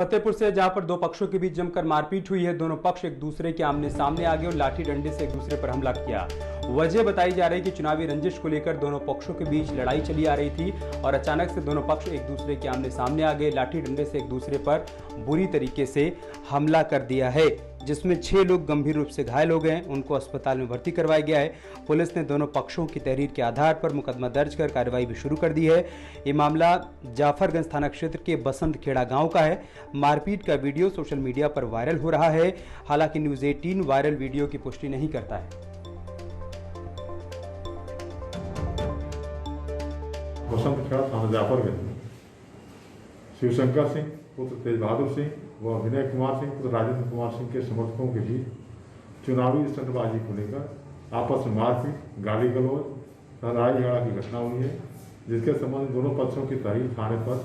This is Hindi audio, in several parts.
फतेहपुर से जहां पर दो पक्षों के बीच जमकर मारपीट हुई है। दोनों पक्ष एक दूसरे के आमने सामने आ गए और लाठी डंडे से एक दूसरे पर हमला किया। वजह बताई जा रही है कि चुनावी रंजिश को लेकर दोनों पक्षों के बीच लड़ाई चली आ रही थी और अचानक से दोनों पक्ष एक दूसरे के आमने सामने आ गए। लाठी डंडे से एक दूसरे पर बुरी तरीके से हमला कर दिया है, जिसमें 6 लोग गंभीर रूप से घायल हो गए। उनको अस्पताल में भर्ती करवाया गया है। पुलिस ने दोनों पक्षों की तहरीर के आधार पर मुकदमा दर्ज कर कार्रवाई भी शुरू कर दी है। ये मामला जाफरगंज थाना क्षेत्र के बसंत खेड़ा गांव का है। मारपीट का वीडियो सोशल मीडिया पर वायरल हो रहा है। हालांकि न्यूज़ 18 वायरल वीडियो की पुष्टि नहीं करता है। बसंत खेड़ा थाना जाफरगंज शिवशंकर सिंह पुत्र तेज बहादुर सिंह व विनय कुमार सिंह पुत्र राजेंद्र कुमार सिंह के समर्थकों के बीच चुनावी स्टंटबाजी को लेकर आपस में मारपीट, गाली गलौज, लड़ाई झगड़ा की घटना हुई है, जिसके संबंध में दोनों पक्षों की तहरीर थाने पर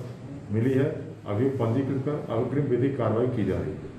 मिली है। अभी पंजीकृत कर अग्रिम विधिक कार्रवाई की जा रही है।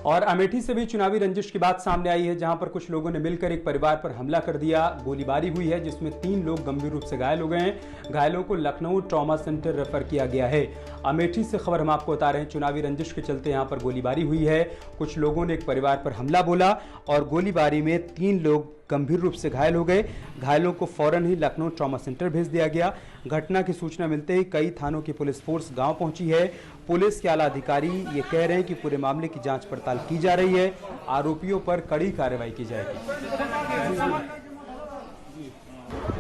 और अमेठी से भी चुनावी रंजिश की बात सामने आई है, जहां पर कुछ लोगों ने मिलकर एक परिवार पर हमला कर दिया। गोलीबारी हुई है, जिसमें 3 लोग गंभीर रूप से घायल हो गए हैं। घायलों को लखनऊ ट्रॉमा सेंटर रेफर किया गया है। अमेठी से खबर हम आपको बता रहे हैं। चुनावी रंजिश के चलते यहां पर गोलीबारी हुई है। कुछ लोगों ने एक परिवार पर हमला बोला और गोलीबारी में 3 लोग गंभीर रूप से घायल हो गए। घायलों को फौरन ही लखनऊ ट्रॉमा सेंटर भेज दिया गया। घटना की सूचना मिलते ही कई थानों की पुलिस फोर्स गांव पहुंची है। पुलिस के आला अधिकारी ये कह रहे हैं कि पूरे मामले की जांच पड़ताल की जा रही है। आरोपियों पर कड़ी कार्रवाई की जाएगी।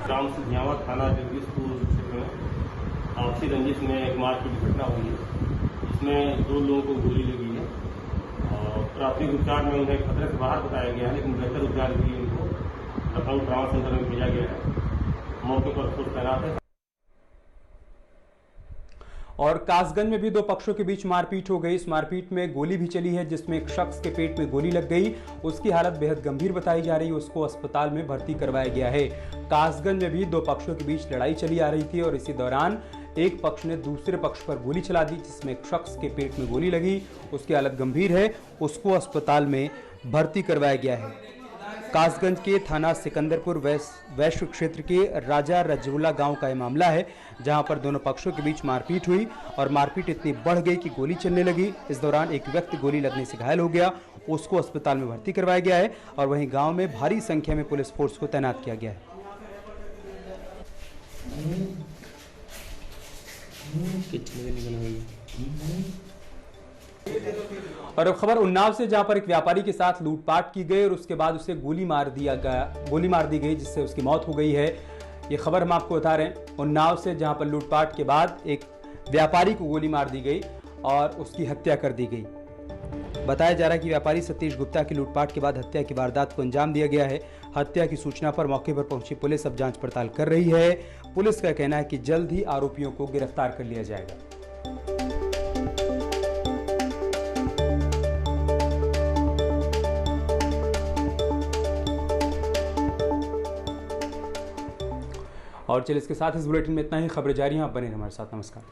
ग्राम सिंधियावा थाना जगदीशपुर क्षेत्र में आपसी रंजिश में एक मारपीट की घटना हुई है। इसमें 2 लोगों को गोली लगी है और प्राथमिक उपचार में उन्हें खतरे से बाहर बताया गया है, लेकिन बेहतर उपचार के लिए उनको लखनऊ ट्रॉमा सेंटर में भेजा गया है। मौके पर फोर्स तैनात है। और कासगंज में भी 2 पक्षों के बीच मारपीट हो गई। इस मारपीट में गोली भी चली है, जिसमें एक शख्स के पेट में गोली लग गई। उसकी हालत बेहद गंभीर बताई जा रही है। उसको अस्पताल में भर्ती करवाया गया है। कासगंज में भी 2 पक्षों के बीच लड़ाई चली आ रही थी और इसी दौरान एक पक्ष ने दूसरे पक्ष पर गोली चला दी, जिसमें एक शख्स के पेट में गोली लगी। उसकी हालत गंभीर है, उसको अस्पताल में भर्ती करवाया गया है। कासगंज के थाना सिकंदरपुर वैश्विक क्षेत्र के राजा रजौला गांव का यह मामला है, जहां पर दोनों पक्षों के बीच मारपीट हुई और मारपीट इतनी बढ़ गई कि गोली चलने लगी। इस दौरान एक व्यक्ति गोली लगने से घायल हो गया। उसको अस्पताल में भर्ती करवाया गया है और वहीं गांव में भारी संख्या में पुलिस फोर्स को तैनात किया गया है। और अब खबर उन्नाव से, जहां पर एक व्यापारी के साथ लूटपाट की गई और उसके बाद उसे गोली मार दी गई, जिससे उसकी मौत हो गई है। ये खबर हम आपको बता रहे हैं उन्नाव से, जहां पर लूटपाट के बाद एक व्यापारी को गोली मार दी गई और उसकी हत्या कर दी गई। बताया जा रहा है कि व्यापारी सतीश गुप्ता की लूटपाट के बाद हत्या की वारदात को अंजाम दिया गया है। हत्या की सूचना पर मौके पर पहुंची पुलिस अब जांच पड़ताल कर रही है। पुलिस का कहना है कि जल्द ही आरोपियों को गिरफ्तार कर लिया जाएगा। और चलिए, इसके साथ इस बुलेटिन में इतना ही। खबरें जारी हैं, आप बने रहें हमारे साथ। नमस्कार।